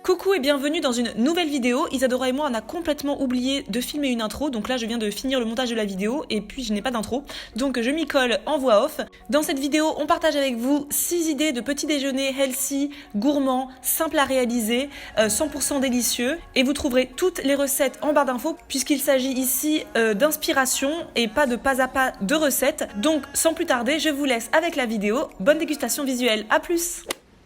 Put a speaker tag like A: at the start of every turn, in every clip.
A: Coucou et bienvenue dans une nouvelle vidéo. Isadora et moi on a complètement oublié de filmer une intro, donc là je viens de finir le montage de la vidéo et puis je n'ai pas d'intro, donc je m'y colle en voix off. Dans cette vidéo on partage avec vous 6 idées de petits déjeuners healthy, gourmands, simples à réaliser, 100% délicieux, et vous trouverez toutes les recettes en barre d'infos puisqu'il s'agit ici d'inspiration et pas à pas de recettes. Donc sans plus tarder je vous laisse avec la vidéo. Bonne dégustation visuelle, à plus.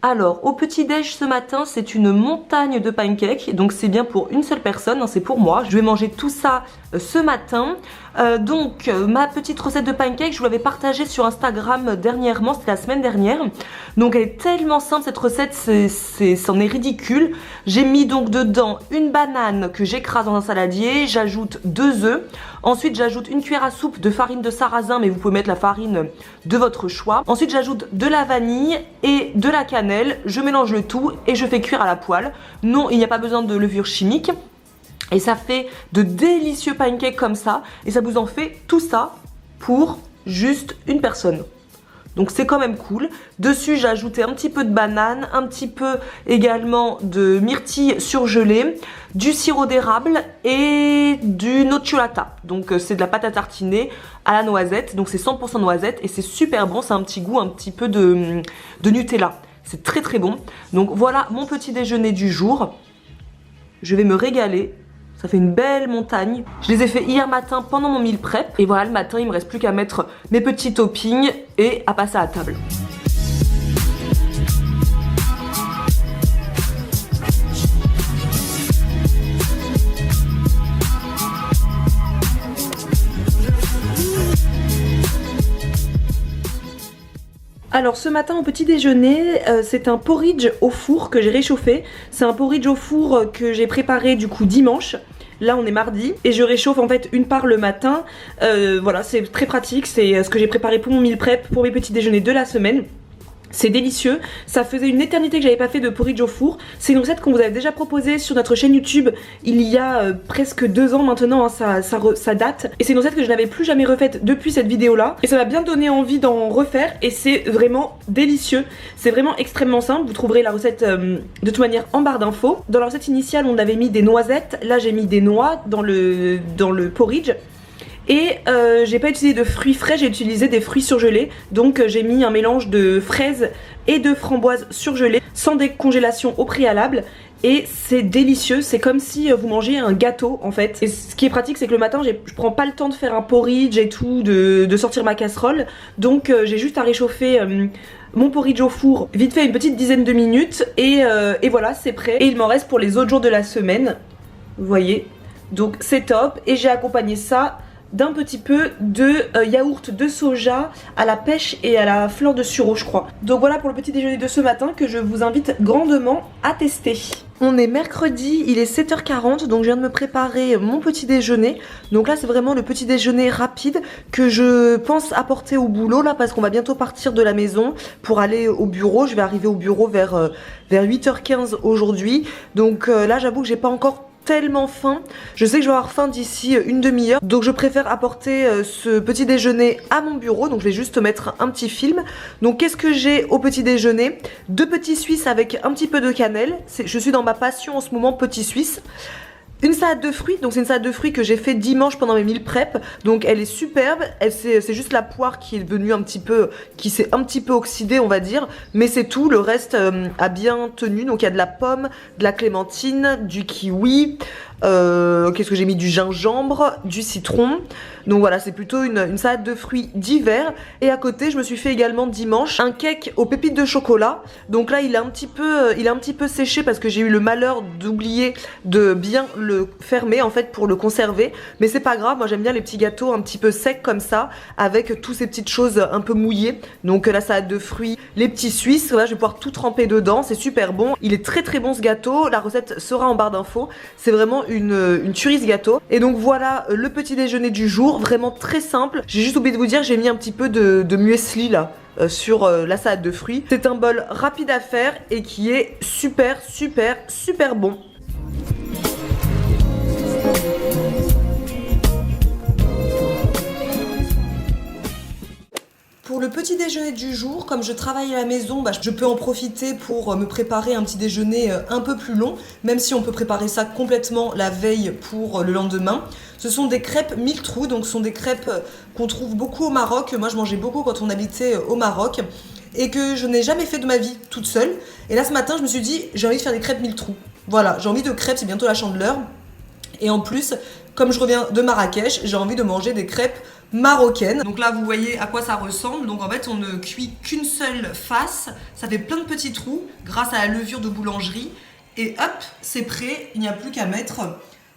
B: Alors, au petit-déj ce matin, c'est une montagne de pancakes, donc c'est bien pour une seule personne, hein, c'est pour moi. Je vais manger tout ça ce matin. Ma petite recette de pancakes, je vous l'avais partagée sur Instagram dernièrement, c'était la semaine dernière. Donc elle est tellement simple cette recette, c'en est ridicule. J'ai mis donc dedans une banane que j'écrase dans un saladier, j'ajoute 2 œufs. Ensuite j'ajoute une cuillère à soupe de farine de sarrasin, mais vous pouvez mettre la farine de votre choix. Ensuite j'ajoute de la vanille et de la cannelle, je mélange le tout et je fais cuire à la poêle. Non, il n'y a pas besoin de levure chimique. Et ça fait de délicieux pancakes comme ça. Et ça vous en fait tout ça pour juste une personne. Donc c'est quand même cool. Dessus j'ai ajouté un petit peu de banane, un petit peu également de myrtille surgelée, du sirop d'érable et du nocciolata. Donc c'est de la pâte à tartiner à la noisette. Donc c'est 100% noisette et c'est super bon. C'est un petit goût un petit peu de Nutella. C'est très très bon. Donc voilà mon petit déjeuner du jour. Je vais me régaler. Ça fait une belle montagne. Je les ai fait hier matin pendant mon meal prep. Et voilà, le matin, il me reste plus qu'à mettre mes petits toppings et à passer à table. Alors ce matin au petit déjeuner, c'est un porridge au four que j'ai réchauffé. C'est un porridge au four que j'ai préparé du coup dimanche. Là on est mardi et je réchauffe en fait une part le matin. Voilà, c'est très pratique, c'est ce que j'ai préparé pour mon meal prep, pour mes petits déjeuners de la semaine. C'est délicieux, ça faisait une éternité que j'avais pas fait de porridge au four. C'est une recette qu'on vous avait déjà proposée sur notre chaîne YouTube il y a presque 2 ans maintenant, hein, ça date. Et c'est une recette que je n'avais plus jamais refaite depuis cette vidéo là. Et ça m'a bien donné envie d'en refaire et c'est vraiment délicieux. C'est vraiment extrêmement simple, vous trouverez la recette de toute manière en barre d'infos. Dans la recette initiale on avait mis des noisettes, là j'ai mis des noix dans le porridge. Et j'ai pas utilisé de fruits frais, j'ai utilisé des fruits surgelés. Donc j'ai mis un mélange de fraises et de framboises surgelées sans décongélation au préalable. Et c'est délicieux, c'est comme si vous mangez un gâteau en fait. Et ce qui est pratique c'est que le matin je prends pas le temps de faire un porridge et tout, de sortir ma casserole. Donc j'ai juste à réchauffer mon porridge au four vite fait une petite dizaine de minutes. Et voilà, c'est prêt. Et il m'en reste pour les autres jours de la semaine. Vous voyez, donc c'est top. Et j'ai accompagné ça d'un petit peu de yaourt de soja à la pêche et à la fleur de sureau je crois. Donc voilà pour le petit déjeuner de ce matin que je vous invite grandement à tester. On est mercredi, il est 7h40 donc je viens de me préparer mon petit déjeuner. Donc là c'est vraiment le petit déjeuner rapide que je pense apporter au boulot là parce qu'on va bientôt partir de la maison pour aller au bureau. Je vais arriver au bureau vers 8h15 aujourd'hui. Donc là j'avoue que j'ai pas encore tellement faim. Je sais que je vais avoir faim d'ici une demi-heure. Donc je préfère apporter ce petit déjeuner à mon bureau. Donc je vais juste mettre un petit film. Donc qu'est-ce que j'ai au petit déjeuner? 2 petits suisses avec un petit peu de cannelle. Je suis dans ma passion en ce moment, petits suisses. Une salade de fruits, donc c'est une salade de fruits que j'ai fait dimanche pendant mes meal prep. Donc elle est superbe, c'est juste la poire qui est devenue qui s'est un petit peu oxydée on va dire. Mais c'est tout, le reste a bien tenu. Donc il y a de la pomme, de la clémentine, du kiwi, qu'est-ce que j'ai mis, du gingembre, du citron. Donc voilà, c'est plutôt une salade de fruits d'hiver. Et à côté je me suis fait également dimanche un cake aux pépites de chocolat. Donc là il est un petit peu séché parce que j'ai eu le malheur d'oublier de bien le fermer en fait pour le conserver. Mais c'est pas grave, moi j'aime bien les petits gâteaux un petit peu secs comme ça, avec toutes ces petites choses un peu mouillées. Donc la salade de fruits, les petits suisses, là je vais pouvoir tout tremper dedans, c'est super bon. Il est très très bon ce gâteau, la recette sera en barre d'infos. C'est vraiment une tuerie ce gâteau. Et donc voilà le petit déjeuner du jour, vraiment très simple. J'ai juste oublié de vous dire, j'ai mis un petit peu de muesli là sur la salade de fruits. C'est un bol rapide à faire et qui est super bon. Pour pour le petit déjeuner du jour, comme je travaille à la maison, je peux en profiter pour me préparer un petit déjeuner un peu plus long, même si on peut préparer ça complètement la veille pour le lendemain. Ce sont des crêpes mille trous, donc ce sont des crêpes qu'on trouve beaucoup au Maroc. Moi je mangeais beaucoup quand on habitait au Maroc et que je n'ai jamais fait de ma vie toute seule. Et là ce matin je me suis dit j'ai envie de faire des crêpes mille trous. Voilà, j'ai envie de crêpes, c'est bientôt la Chandeleur. Et en plus, comme je reviens de Marrakech, j'ai envie de manger des crêpes marocaines. Donc là, vous voyez à quoi ça ressemble. Donc en fait, on ne cuit qu'une seule face. Ça fait plein de petits trous grâce à la levure de boulangerie. Et hop, c'est prêt. Il n'y a plus qu'à mettre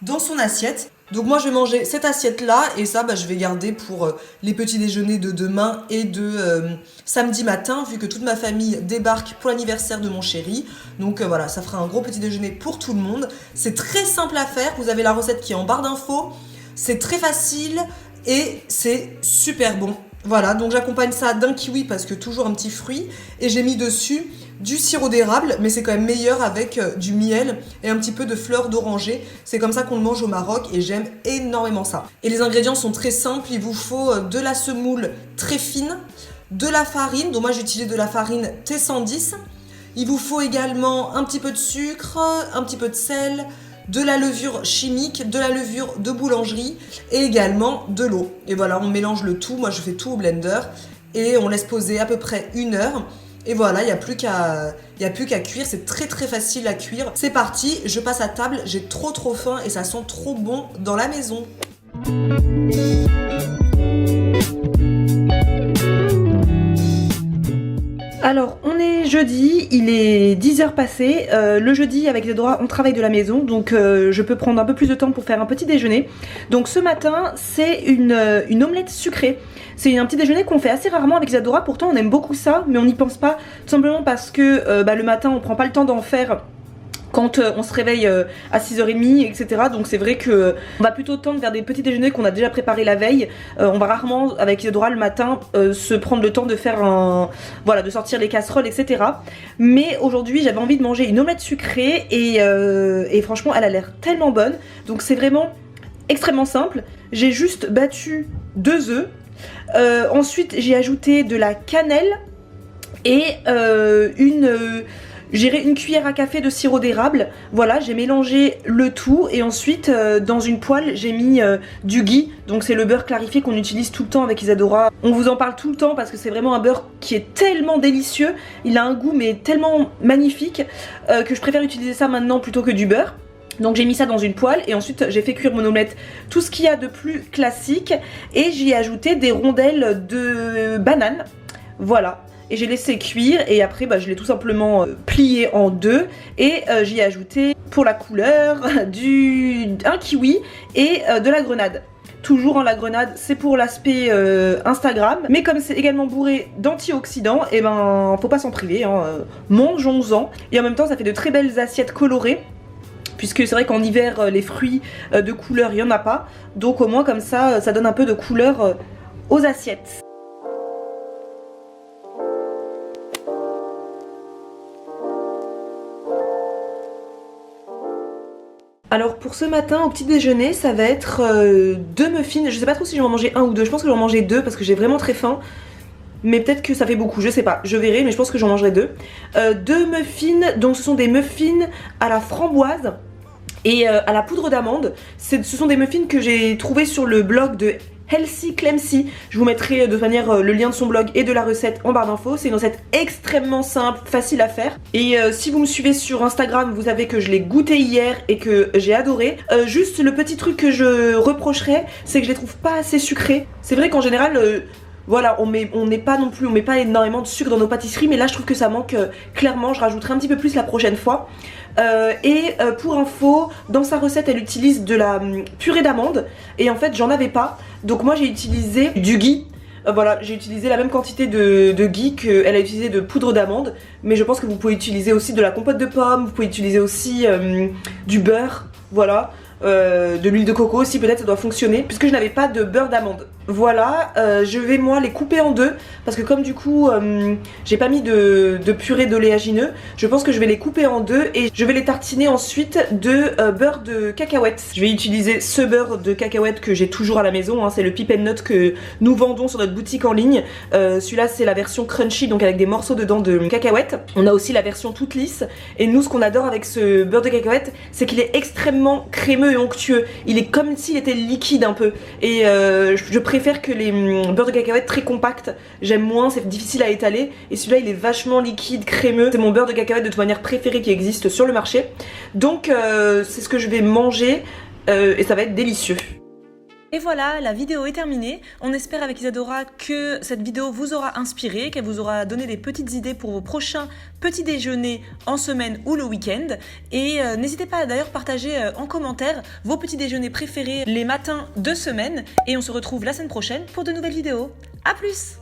B: dans son assiette. Donc moi, je vais manger cette assiette-là. Et ça, je vais garder pour les petits déjeuners de demain et de samedi matin, vu que toute ma famille débarque pour l'anniversaire de mon chéri. Donc voilà, ça fera un gros petit déjeuner pour tout le monde. C'est très simple à faire. Vous avez la recette qui est en barre d'infos. C'est très facile et c'est super bon. Voilà, donc j'accompagne ça d'un kiwi parce que toujours un petit fruit. Et j'ai mis dessus du sirop d'érable, mais c'est quand même meilleur avec du miel et un petit peu de fleurs d'oranger. C'est comme ça qu'on le mange au Maroc et j'aime énormément ça. Et les ingrédients sont très simples. Il vous faut de la semoule très fine, de la farine, donc moi j'ai utilisé de la farine T110. Il vous faut également un petit peu de sucre, un petit peu de sel, de la levure chimique, de la levure de boulangerie et également de l'eau. Et voilà, on mélange le tout. Moi je fais tout au blender et on laisse poser à peu près 1 heure. Et voilà, il n'y a plus qu'à cuire, c'est très très facile à cuire. C'est parti, je passe à table, j'ai trop faim et ça sent trop bon dans la maison. Alors, on est jeudi, il est 10h passées. Le jeudi, avec Isadora, on travaille de la maison, donc je peux prendre un peu plus de temps pour faire un petit déjeuner. Donc ce matin, c'est une omelette sucrée. C'est un petit déjeuner qu'on fait assez rarement avec Isadora, pourtant on aime beaucoup ça, mais on n'y pense pas, tout simplement parce que le matin, on prend pas le temps d'en faire quand on se réveille à 6h30, etc. Donc c'est vrai que on va plutôt tendre vers des petits déjeuners qu'on a déjà préparés la veille. On va rarement, avec Isadora le matin, se prendre le temps de faire de sortir les casseroles, etc. Mais aujourd'hui, j'avais envie de manger une omelette sucrée et franchement, elle a l'air tellement bonne. Donc c'est vraiment extrêmement simple. J'ai juste battu 2 œufs. Ensuite, j'ai ajouté de la cannelle et une cuillère à café de sirop d'érable. Voilà, j'ai mélangé le tout et ensuite dans une poêle j'ai mis du ghee. Donc c'est le beurre clarifié qu'on utilise tout le temps avec Isadora. On vous en parle tout le temps parce que c'est vraiment un beurre qui est tellement délicieux. Il a un goût mais tellement magnifique que je préfère utiliser ça maintenant plutôt que du beurre. Donc j'ai mis ça dans une poêle et ensuite j'ai fait cuire mon omelette, tout ce qu'il y a de plus classique, et j'y ai ajouté des rondelles de banane. Voilà. Et j'ai laissé cuire et après je l'ai tout simplement plié en 2 et j'y ai ajouté pour la couleur un kiwi et de la grenade. Toujours la grenade, c'est pour l'aspect Instagram, mais comme c'est également bourré d'antioxydants, et faut pas s'en priver, mangeons-en. Et en même temps ça fait de très belles assiettes colorées, puisque c'est vrai qu'en hiver les fruits de couleur il n'y en a pas, donc au moins comme ça, ça donne un peu de couleur aux assiettes. Alors pour ce matin au petit déjeuner ça va être 2 muffins. Je sais pas trop si je vais en manger 1 ou 2, je pense que je vais en manger 2 parce que j'ai vraiment très faim. Mais peut-être que ça fait beaucoup, je sais pas, je verrai, mais je pense que j'en mangerai 2. 2 muffins, donc ce sont des muffins à la framboise et à la poudre d'amande. Ce sont des muffins que j'ai trouvés sur le blog de Healthy Clemcy. Je vous mettrai de toute manière le lien de son blog et de la recette en barre d'infos. C'est une recette extrêmement simple, facile à faire. Et si vous me suivez sur Instagram, vous savez que je l'ai goûté hier et que j'ai adoré. Juste le petit truc que je reprocherais, c'est que je les trouve pas assez sucrés. C'est vrai qu'en général... voilà, on met pas énormément de sucre dans nos pâtisseries, mais là je trouve que ça manque clairement. Je rajouterai un petit peu plus la prochaine fois. Pour info, dans sa recette elle utilise de la purée d'amande et en fait j'en avais pas, donc moi j'ai utilisé du ghee. Voilà, j'ai utilisé la même quantité de ghee qu'elle a utilisé de poudre d'amande, mais je pense que vous pouvez utiliser aussi de la compote de pommes, vous pouvez utiliser aussi du beurre, voilà, de l'huile de coco aussi, peut-être ça doit fonctionner, puisque je n'avais pas de beurre d'amande. Voilà, je vais moi les couper en deux parce que comme du coup j'ai pas mis de purée d'oléagineux, je pense que je vais les couper en deux et je vais les tartiner ensuite de beurre de cacahuète. Je vais utiliser ce beurre de cacahuète que j'ai toujours à la maison, hein, c'est le Pip & Nut que nous vendons sur notre boutique en ligne. Celui-là c'est la version crunchy, donc avec des morceaux dedans de cacahuète. On a aussi la version toute lisse et nous ce qu'on adore avec ce beurre de cacahuète c'est qu'il est extrêmement crémeux et onctueux. Il est comme s'il était liquide un peu et je préfère que les beurres de cacahuète très compacts, j'aime moins, c'est difficile à étaler et celui-là il est vachement liquide, crémeux, c'est mon beurre de cacahuète de toute manière préféré qui existe sur le marché, donc c'est ce que je vais manger et ça va être délicieux.
A: Et voilà, la vidéo est terminée. On espère avec Isadora que cette vidéo vous aura inspiré, qu'elle vous aura donné des petites idées pour vos prochains petits déjeuners en semaine ou le week-end. Et n'hésitez pas à d'ailleurs partager en commentaire vos petits déjeuners préférés les matins de semaine. Et on se retrouve la semaine prochaine pour de nouvelles vidéos. A plus!